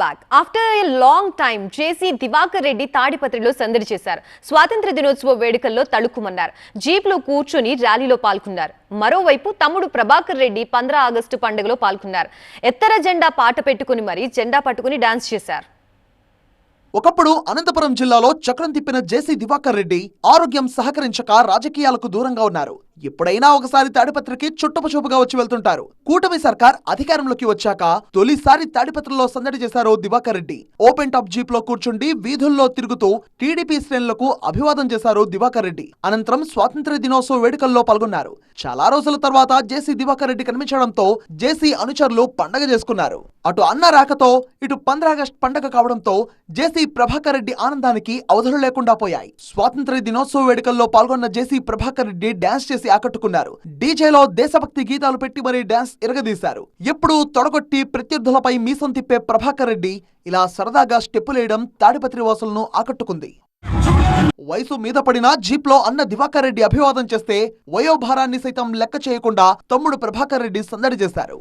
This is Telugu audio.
Back after a long time JC Diwakar Reddy తాడిపత్రిలో సందడి చేశారు. స్వాతంత్ర దినోత్సవ వేడుకల్లో తళుక్కుమన్నారు. జీప్లో కూర్చుని ర్యాలీలో పాల్గొన్నారు. మరోవైపు తమ్ముడు ప్రభాకర్ రెడ్డి 15 ఆగస్టు పండుగలో పాల్గొన్నారు. ఎత్తర జెండా పాట పెట్టుకుని మరీ జెండా పట్టుకుని డాన్స్ చేశారు. ఒకప్పుడు అనంతపురం జిల్లాలో చక్రం తిప్పిన జేసీ దివాకర్ రెడ్డి ఆరోగ్యం సహకరించక రాజకీయాలకు దూరంగా ఉన్నారు. ఎప్పుడైనా ఒకసారి తాడిపత్రికి చుట్టపుచూపుగా వచ్చి వెళ్తుంటారు. కూటమి సర్కార్ అధికారంలోకి వచ్చాక తొలిసారి తాడిపత్రిలో సందడి చేశారు Divakar Reddy. Open top jeep లో కూర్చుండి వీధుల్లో తిరుగుతూ టీడీపీ శ్రేణులకు అభివాదం చేశారు దివాకర్ రెడ్డి. అనంతరం స్వాతంత్ర దినోత్సవ వేడుకల్లో పాల్గొన్నారు. చాలా రోజుల తర్వాత జేసీ దివాకర్ రెడ్డి కనిపించడంతో జేసీ అనుచరులు పండగ చేసుకున్నారు. అటు అన్న రాకతో ఇటు 15 ఆగస్టు పండగ కావడంతో జేసీ ప్రభాకర్ రెడ్డి ఆనందానికి అవధులు లేకుండా పోయాయి. స్వాతంత్ర దినోత్సవ వేడుకల్లో పాల్గొన్న జేసీ ప్రభాకర్ రెడ్డి డాన్స్ చేసి ఆకట్టుకున్నారు. డీజేలో దేశభక్తి గీతాలు పెట్టి మరీ డాన్స్ ఇరగదీశారు. ఎప్పుడు తొడగొట్టి ప్రత్యర్థులపై మీసం తిప్పే ప్రభాకర్ రెడ్డి ఇలా సరదాగా స్టెప్పులేయడం తాడిపత్రి వాసులను ఆకట్టుకుంది. వయసు మీద పడిన జీప్ లో అన్న దివాకర్ రెడ్డి అభివాదం చేస్తే వయోభారాన్ని సైతం లెక్క చేయకుండా తమ్ముడు ప్రభాకర్ రెడ్డి సందడి చేశారు.